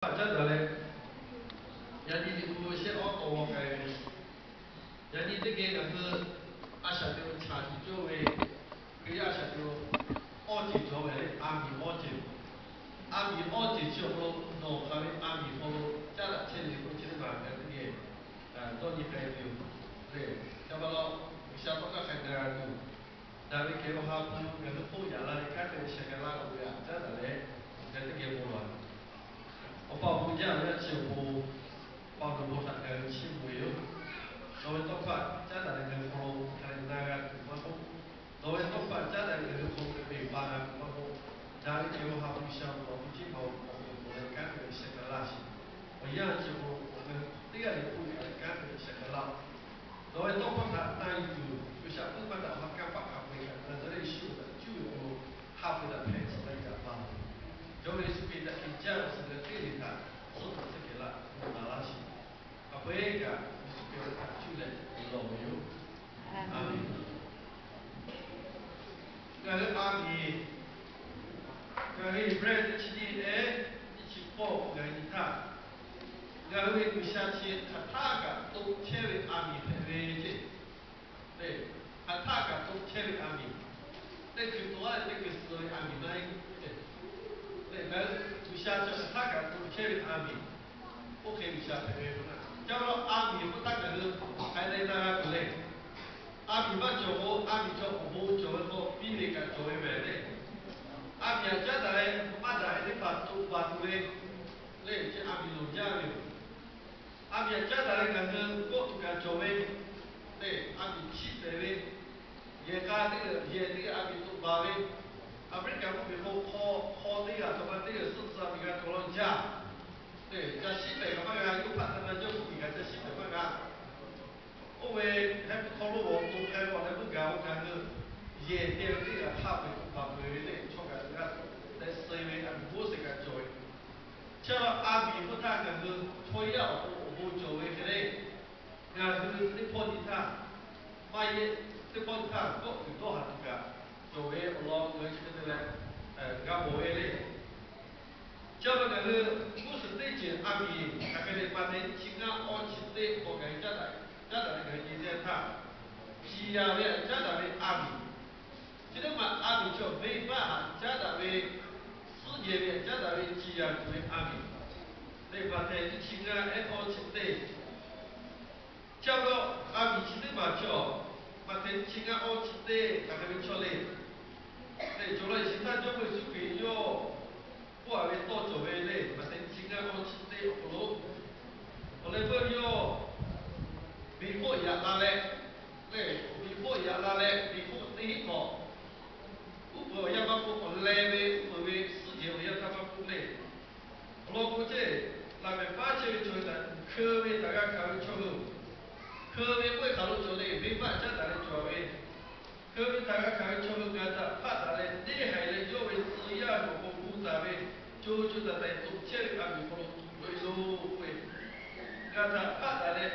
真的嘞，人哋有些我多嘅，人哋这个就是阿啥就查起作为，佢阿啥就二级作为阿米二级，阿米二级就好，诺佢阿米好，加了千里不千万嘅这个，做你该就，对，要不咯，下不个很难度，但係佢話佢嘅鋪人啦，你睇佢成個拉路嘅，真係咧，嘅這個冇啦。我报不讲要起步，报的不上个起步有，所谓做法，加大那个风，看那个什么风，所谓做法，加大那个风北方啊什么风，哪里就好不像我们今后我们干的些个垃圾，我一样就我们第二个部分干的些个垃，所谓做法它那一组，就像不管怎么干法咖啡的，那这里修的就有咖啡的牌子来讲嘛。周围是给的，给家是个对的他，是不是给了拿拉西？啊，不一个是给了他就来老油，阿米，那个阿米，那个 bread 吃的哎，一起包那一塔，那个为不下去，他个都切为阿米的为这，对，他个都切为阿米，那个多这个是阿米那一个。对，那不下去，他个都切为阿米。不可以下台面的。假如阿米不打个是，还得那个之类。阿米把酒后，阿米叫红酒后，比那个作为买的。阿米啊，加在马在的把都把都嘞，嘞这阿米农家的。阿米啊，加在那个是过个作为，对，阿米七百位，也干这个也这个阿米都把位。阿不是讲我们好这个，他妈这个是不是阿米个多少家？对，在西北个方向又怕他们就是你看在西北方向，我为还不考虑我东海我还不干，我看是夜店这个他们把对的，从个这个在思维啊，我是个作为，像阿米不他个是吹要我作为个嘞，那是这破地他，万一这破地他够很多还是个作为我老我这个嘞，俺不为嘞。叫那个是不是对接阿米，那个的把人情啊、爱情的我跟家的那个意见他，西亚的家的阿米，这个嘛阿米叫没办法，家的世界的家的西亚为阿米，对把人情啊、爱情的，叫个阿米其实嘛叫把人情啊、爱情的那个叫嘞，对，做了现在就会是比较。我还会多做为嘞，把人情啊，我吃的葫芦，我来不要，美国也拉嘞，嘞，美国也拉嘞，美国第一个，不过要把不来为，不为世界要他把不来，我估计那边发起就在科威大家考虑出路，科威会考虑出来，没办法在那里做为。各位大家看出路干的，怕啥嘞？厉害嘞，作为职业如果复杂嘞，就在中间的阿米佛为路会，干的怕啥嘞？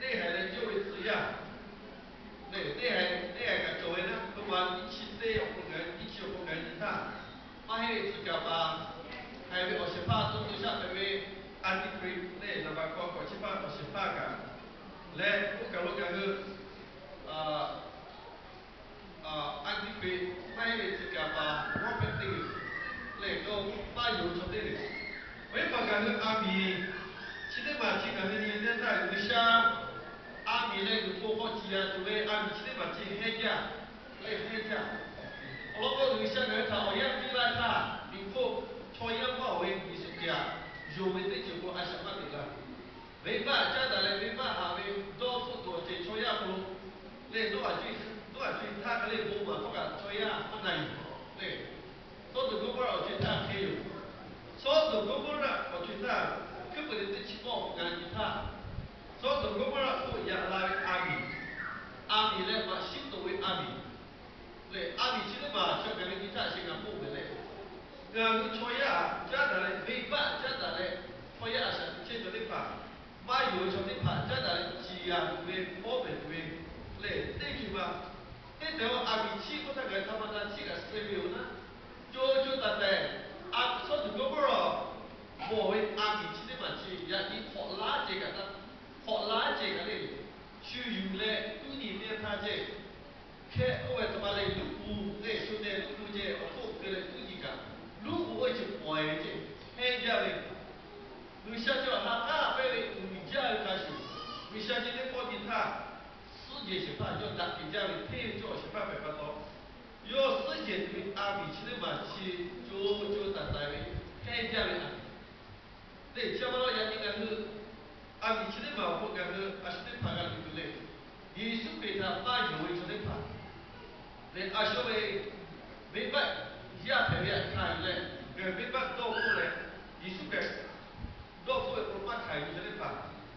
厉害嘞，作为职业，对，厉害个作为呢，不管一起对不跟，一起不跟你他，马黑自家把，还有28中下个月安迪奎嘞，那把28个，来不搞个个，安迪奎买的这个把我们这个那个把油出来的，为什么讲阿米？现在嘛，这个年代有像阿米那个做好鸡啊，作为阿米现在嘛，这黑家，黑家，我老有像人他，我也比来他，如果创业嘛为艺术家，有为的结果还什么的了？没办法，家长来没办法，为多付多些创业不？那多少句他可能不嘛，不敢吹啊，不能有，对，说是如果我觉得可以有，说是如果呢，我觉得根本的情况不敢给他，说是如果呢，我也拉阿米，阿米呢把心作为阿米，对，阿米其实嘛，像跟人家是个部分嘞，我吹啊，家长嘞没办，家长嘞吹啊是这个的吧，把有什么怕，家长嘞鸡啊，对，我们对。嘞，这句话，这条阿米七不那个他妈的七个水流呢，就在阿说是哥们儿，我为阿阿米去的嘛去，呀你好拉这个的，好拉这个嘞，去用嘞，都里面他这。开我他妈嘞，路虎嘞，兄弟，路虎这，我做个嘞，都一个，路虎我就坏这，很家嘞，为啥叫他大辈嘞，为家开始，为啥今天搞给他，世界是怕要打给家嘞，天叫是怕白不到，要世界对阿比去的嘛去，就打在嘞，很家嘞阿比，对，像我讲的是，阿比去的嘛，我讲是阿是的怕个对不对？耶稣给他把油为出来怕。để ai số về về vậy gia phải về khai lên người về bắt đâu cũng lên ý số cái đâu cũng về cũng bắt khai như thế này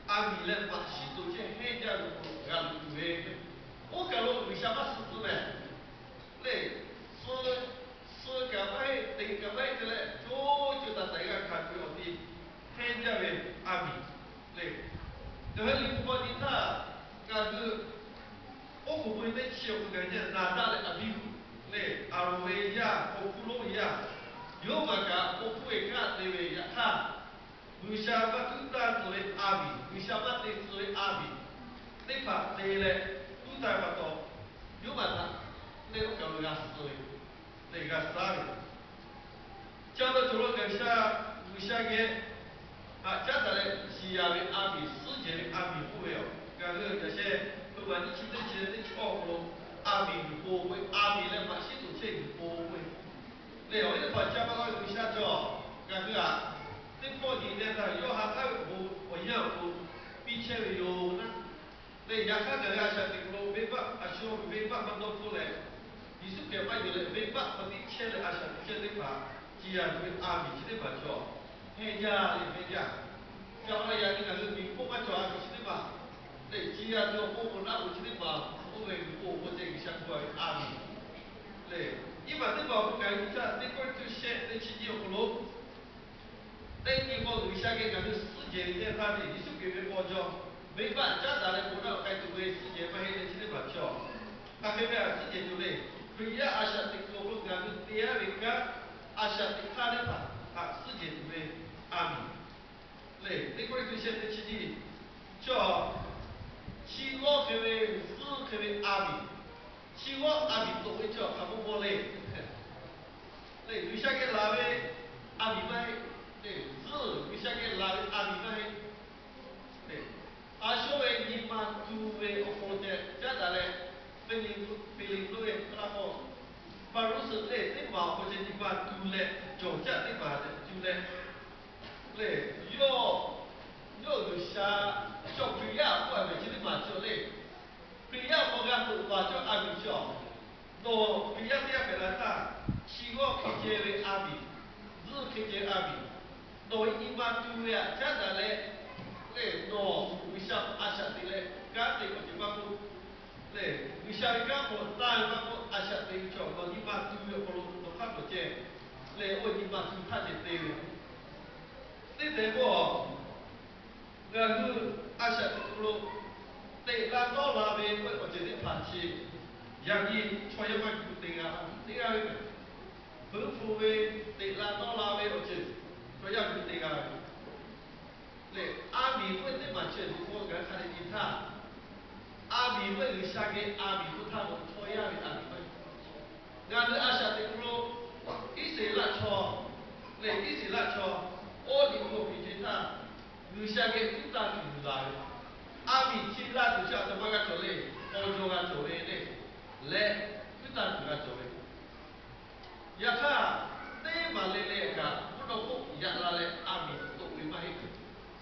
anh đi lên bắt sĩ tổ chức hết ra được gần về ô cả lúc vì sao bắt sĩ tổ này để số số cả mấy tình cả mấy thế này chỗ chúng ta thấy cái khai của ông đi hết ra về anh để để liên quan đến ta cái我不会在切不干净，哪大的阿比夫，嘞阿罗维亚、奥库罗亚，有嘛个我不会干那位呀哈，为啥把都当作为阿比？为啥把这作为阿比？你怕对嘞，都在不到，有嘛他，那我搞个思维，那个啥的，讲到做了个啥，为啥个？啊，讲到嘞，西亚的阿比，世界的阿比不会哦，讲个这些。不管你今天去你去澳洲，阿米与波会，阿米来把西土切与波会，你有一把加把个留下叫，感觉啊，你过年的时候要还还我一样我比切为有呢，你亚看个亚下的路没把阿修没把蛮多过来，你是给把有的没把把你切的阿下切的把，既然为阿米切的把叫，黑家的黑家，叫来呀你看是民国把叫阿米切的把。对，既然说我们那我今天把我们我这个相关阿米，对，一般的话我感觉在那块就写那期间葫芦，那地方留下个那个世界的他的，你是给人包装，没办加拿大不让该作为世界买的今天把票，他那边世界就嘞，非要阿下的我们感觉第二位个阿下的他的吧，啊世界就为阿米，对，那块就写那期间叫。七我可为四可为阿米，七我阿米都会叫他们过来，对，为啥个拉为阿米买？对，四为啥个拉为阿米买？对，阿说为你妈做为或者加拿大菲律宾为那个，把如是嘞，你妈或者你妈做嘞，就这你妈的做嘞，嘞要下叫培养过来的，今天嘛叫嘞，培养我讲是话叫阿米叫，喏培养这样给他打，七个开节为阿米，日开节阿米，喏一般都呀，现在嘞，嘞喏为啥阿啥的嘞，干的我就把我，嘞为啥干我打把我阿啥的叫，喏一般都要不喏看不见，嘞我一般都看见对的，你得不？那个阿啥不咯？对，拉到那边我觉得谈起，让你创业板固定啊，这样的，丰富的对拉到那边我觉得创业固定啊，对，阿米会的嘛，就是我刚才的吉他，阿米会留下给阿米不他们创业的阿米会，那个阿啥的不咯？一些拉错，对，一些拉错，我领过比吉他。留下给最大的留来，阿米其他留下怎么个做嘞？澳洲个做嘞嘞，来最大留个做嘞。呀卡，你嘛嘞嘞个，不能不呀拉嘞阿米都会买个，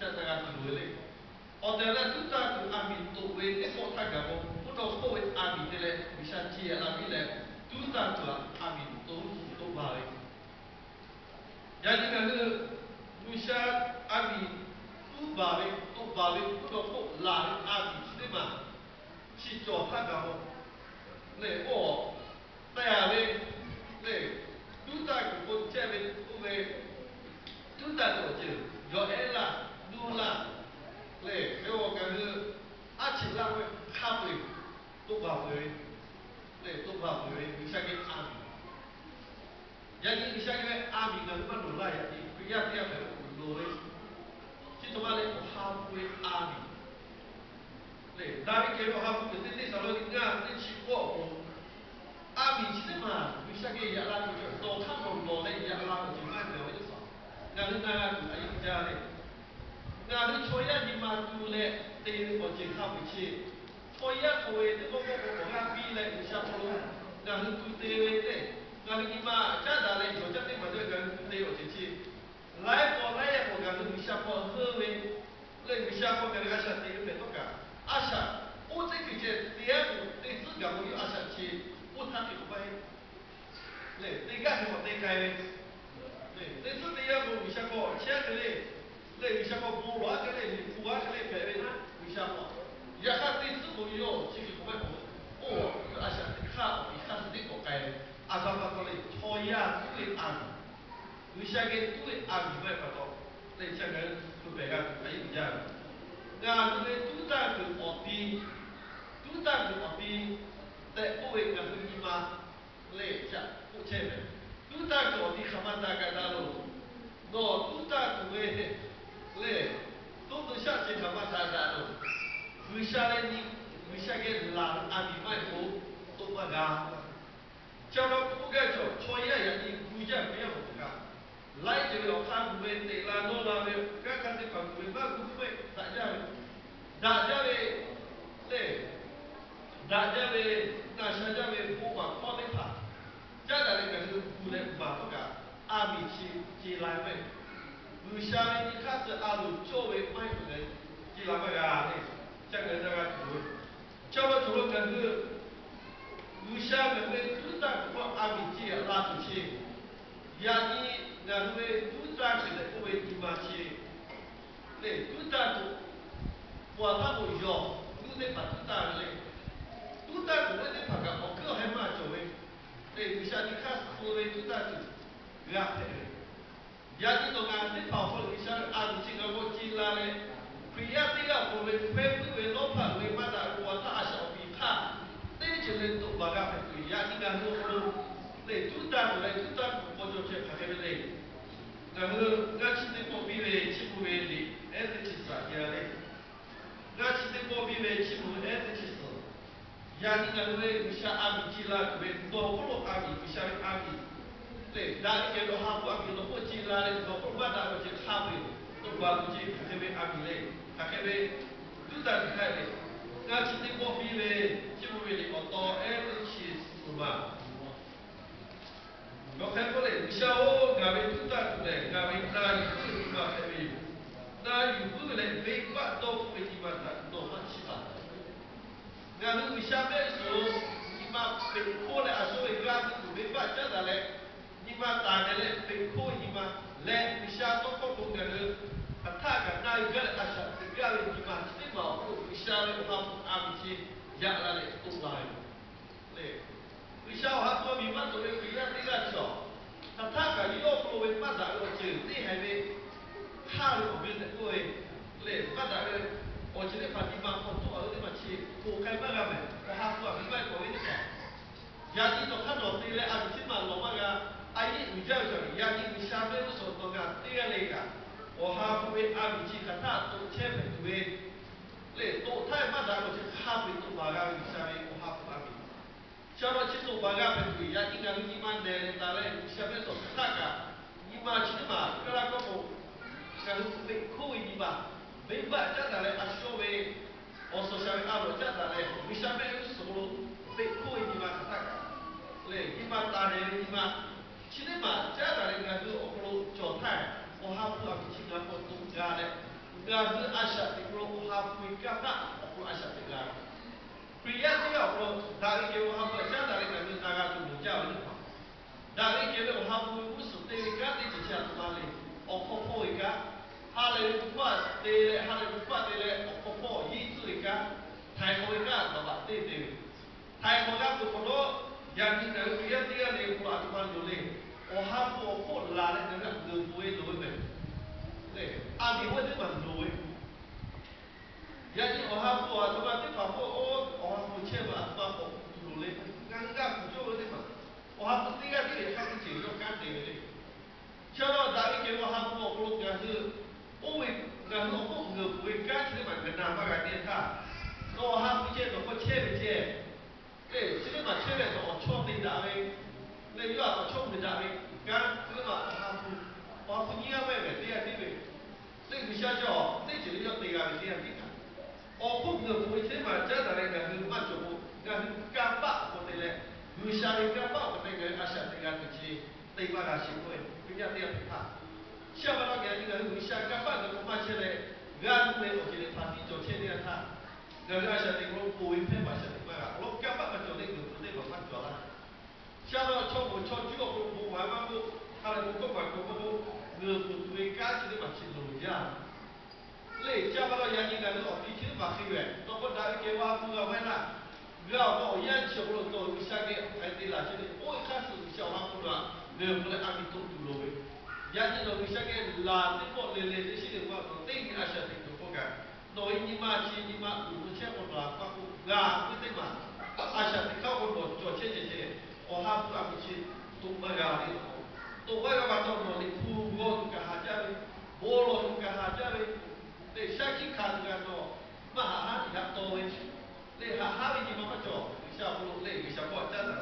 这个做嘞。我哋咧最大留阿米都会，你说他个不能不为阿米的嘞，为啥子呀阿米嘞？最大留阿米都买。呀，你看那个为啥阿米？都把为不能够拉阿比去的嘛，去做他个么？嘞我，对啊嘞，嘞，都在个这边不为，都在做就，有爱啦，路啦，嘞，给我感觉阿起拉为咖啡，都把为，嘞都把为，你像个阿比，人家你像个阿比个什么路啦呀？你不要不要个路嘞。哈布的阿米，嘞，大家给我哈布的这少了你看这起过阿米其实嘛，为啥个亚拉就多看不多嘞亚拉就卖不了多少，那你那个哎家嘞，那你抽烟你嘛就嘞，对我健康不起，抽烟不会这个我比嘞有啥不咯，那你就对嘞，那你嘛家大嘞，就家里嘛这个对我亲戚。来过来也过，但是为啥过喝喂？那为啥过？跟那个啥对不对？多个阿啥？我这个节第二步，对自个我有阿啥去？我他就不会，对，对个是我对开的，对，但是第二步为啥过？车个嘞，嘞为啥过不乱个嘞？不乱个嘞排位？为啥过？也看对自我有，这个不会过。哦，阿啥？卡，一卡是对过开的，阿啥把过嘞？错呀，对阿。为啥个对阿米麦发到？那香港都白个还一样。那这个都在个后边，都在个后边，在不为个你妈来讲不前面，都在个后边他妈大概大路，喏，都在个为来，都不想去他妈大概路。为啥嘞？你为啥个拉阿米麦不都不干？叫他不该做，创业也你估计没有不干。来这个看不会对啦，诺啦的，刚刚的看不会，那不会，大家的，对，大家的，那现在的不管靠的怕，家长的个是不能把不干，阿米去来没，为啥呢？你看这阿鲁作为外国人，去来没干的，这个那个图，叫了除了个是，为啥个会都在过阿米去拉出去？亚尼那为都在的不为地方去，对，都在不，我他不要，都得把都在嘞，都在不会得把个，我个还蛮久的，对，不像你看所谓都在的，亚的，亚尼都讲你跑过你像阿米这个我进来嘞，非要这个我们非不为老怕为嘛的，我他小比他，那就能都把个对，亚尼讲说。对，都在不来，都在不就去拍个嘞。然后我去的保庇为起步为的，还是去啥家嘞？我去的保庇为起步还是去死。呀，你那为像阿米基拉为多不罗阿米，不像阿米。对，那你给到哈不阿米都不基拉嘞，多不把那个去哈为，都把不去拍为阿米嘞，拍为都在拍嘞。我去的保庇为起步为的，我到还是去死嘛？我看过嘞，你像我俺们都在过嘞，俺们那有不地方还没有，那有不嘞没办到不地方的，弄不起吧？俺们下面说，你妈被迫嘞，啊，所谓俺们没办这的嘞，你妈打的嘞被迫你妈来，你下到高中的人，啊，他个那一个啊，是俺们你妈起码不，你下面我们俺们去养了嘞，都来，嘞。为啥我还说明白作为不一样的个叫，那他个要作为发展个就这还没看了我们的各位来发展个，我今天把地方放多少地方去，我开发个没，我还说明白各位的讲，亚你都看到对嘞，啊，起码老嘛个，啊，你比较讲，亚你下面我说到个这个那个，我还不会啊，你去看他都前面对，嘞，都太发展个就还会都把个下面我还不啊。Cara cito baga pentru ea, din care inima de tale, și aveți o taca, inima cinema, că la copo, că nu pe cu inima, vei ba, ce tale, așa vei, o să se alo, ce tale, mi se ave solo, pe cu inima taca, le, inima tale, inima cinema, ce tale, că nu acolo ciotai, o hapu a cinema, o tu gare, gare așa, pe acolo o hapu capa, acolo așa pe gare. 不要这个我，大家给我哈不，现在的感觉大家都不叫你跑，大家给我哈不，我是对你干的这些什么嘞，我婆婆一个，哈来发的嘞，哈来发的嘞，我婆婆一直一个，太好一个，对吧？对对，太好个不可能，人家不要这个嘞，我阿妈就嘞，我哈不我婆拉的那个都不会多没，对，阿米我这么多。yani ohabu automatic papo o ohabu cheba papo tulule nganga kujo de ma ohabu tiga de ka ti yo ka de le chalo da ke ohabu o ko ga su o we ga no ko ngo we 拿把个电塔，我哈不接都不切不接，哎，现在嘛切来都错的单位，那又要错的单位，干这个嘛哈不你要买个对呀对不？这个下叫这就是要对呀对呀对呀。我不是不会切嘛，这当然个是嘛就不，个是干巴或者嘞，有下面干巴或者个阿下这个东西，对吧？个行为，不要对呀对呀。下班了，人家有下干巴的，我发现嘞，俺们我觉得他比昨天的他。người ta sẽ tình huống bùi phép và sẽ tình mà lúc các bạn mà trở nên người phụ nữ mà phát trở lại sau đó cho một cho chữa một bộ hóa mà bộ hay là một công việc của bộ người phụ nữ cá chỉ để mà chịu lùi ra lấy cha bao giờ những cái nó đi chịu mà khi về nó có đại cái hoa phụ là vậy là gạo nó yên chịu rồi tôi bị sao cái hay đi là chỉ để ôi khác sự chịu hoa phụ là người phụ nữ ăn bị tốt đủ rồi giờ như nó bị sao cái là cái bộ lề lề cái gì để qua nó tên cái sẽ tình huống cái nói như mà chỉ như mà đủ chế một là qua cụ gà cái thế mà sẽ thì các con một chỗ chế chế chế ở hai phụ ăn chế tụng bài gà đi tụng bài gà bắt đầu nó đi phu gồm cả hai gia đình bố luôn cả hai gia đình để sáng khi khai cái nó mà hai thì hấp tôi để hai thì mà bắt chỗ sao phụ lấy cái sao quan trọng là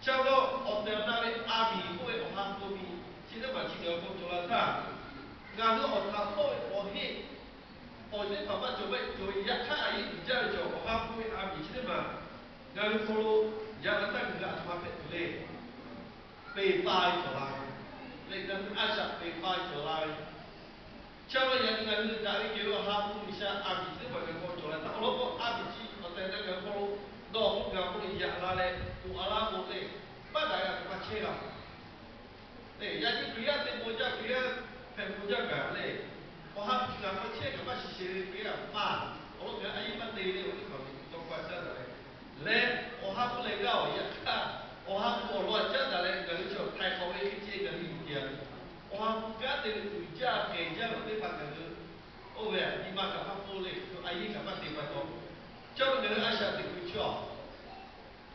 sau đó ở đây là cái abi của ở hai phụ bị chỉ là mà chỉ là con chỗ là ta gà nó ở thằng tôi ở hết我这爸爸就为就一看一比较就我哈不会阿比起的嘛，然后说两个三个他妈被累，被掰出来，那个阿啥被掰出来，像我人家是打的给我哈不一下阿比起的嘛给我做了，但我不阿比起我在那个说，那我讲不一样啦嘞，我阿拉不嘞，把大家他妈切了，哎，人家不要的国家不要，很国家干嘞。我还不敢说切个把些别人骂，我讲哎一般对的，我就讲都怪这的嘞。来，我还不来搞一看，我还不乱这的嘞，个就太好一个这个理解，我还不敢对回家给家我对把个是，哦喂，你妈干嘛不嘞？就阿姨干嘛对把多？叫人阿下对不叫，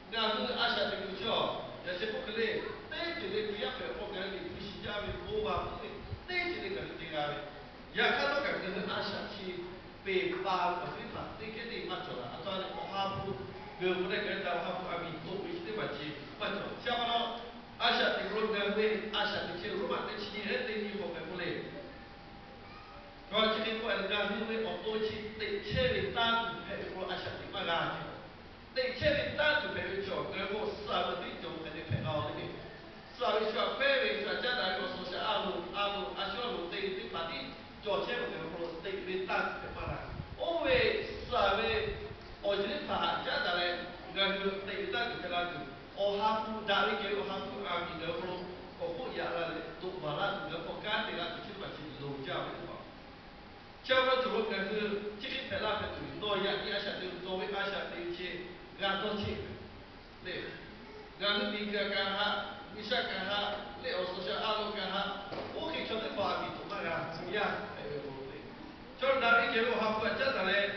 那是阿下对不叫，也是不可能，但是这个不要被我讲的不是家的不嘛不的，但是这个是这个。ya kalau kan dengan asyik pepa apa ni kita macam lah atau ada hafu kemudian kita hafu abi tu mesti macam siapa lo asyik tinggal dengan asyik kecil rumah kecil ni boleh boleh kalau kita buat dengan ni auto cik cewek tak perlu asyik tinggal lagi cewek tak perlu jauh kalau sahabat itu kena perlu lagi sahabat itu perlu saja dari sosial alu asyik lu tadi做这个说对对大的嘛啦，我为啥为我这里爬家的嘞，那个对大的那个，我哈不大的给我哈不阿米的说，我不也了嘞，都把那个我干的那个基本是楼价的嘛，叫我做个是这个拍那个对，诺亚你阿下对作为阿下对些，俺多钱，对，俺们那个干哈，你想干哈，你我说是阿罗干哈，我可以说的话比多嘛个，不一样。就那里结果哈不真的嘞，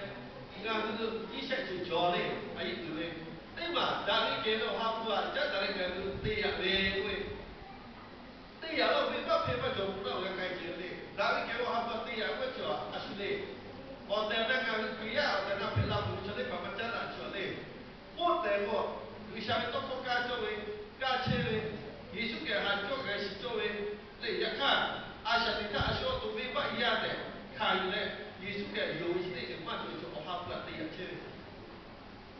俺是一下就教嘞，还一直嘞，对嘛？那里结果哈不啊，真的嘞个是对呀嘞喂，对呀，我没把偏把教不到个该结嘞，那里结果哈不对呀，我教阿是嘞，我在那个对呀，在那偏拉不出来，把把真的教嘞，我在我为啥么都不敢作为，敢切嘞？耶稣给还做个是作为，嘞一看，阿啥你看阿说都没把一样的。看有嘞，耶稣给有一些人慢就我哈不了对呀，切，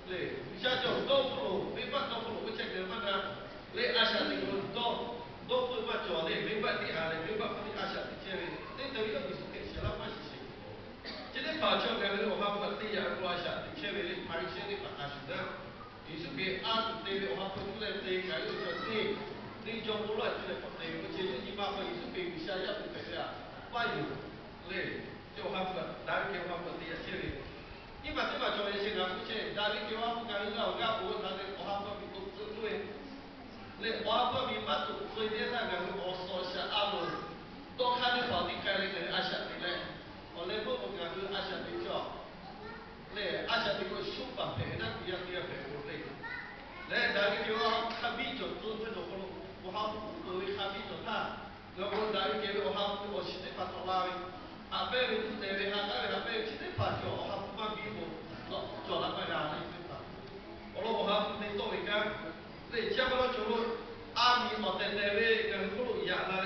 嘞，你像叫多不罗，没办多不罗，我这个嘛呢，嘞阿啥那个多不嘛做嘞，没办地下嘞，没办法的阿啥的切嘞，那都要耶稣给写了嘛是谁？今天把这个我哈不了对呀，我阿啥的切嘞，还有些的把阿啥的，耶稣给阿对嘞，我哈不出来对，还有说对，你叫我来出来不对，我这就你妈把耶稣给下要不对呀，万有。嘞，就哈不，大家给我不对呀，这里，你把这把作业写上去，大家给我不干了，我干不，他的我哈不比都对，嘞，我哈不比把都最点那个我说下阿罗，多看的好的开那个阿夏的嘞，我嘞不干是阿夏的叫，嘞阿夏的个书法陪那不要不要陪我嘞，嘞，大家给我看比较多那种我哈不作为看比较大。Kalau dari kiri orang tu, orang sini patut lari. Apa yang itu dari hak, apa yang sini patut orang 对，加不了就阿米奥在单位跟葫芦一样了。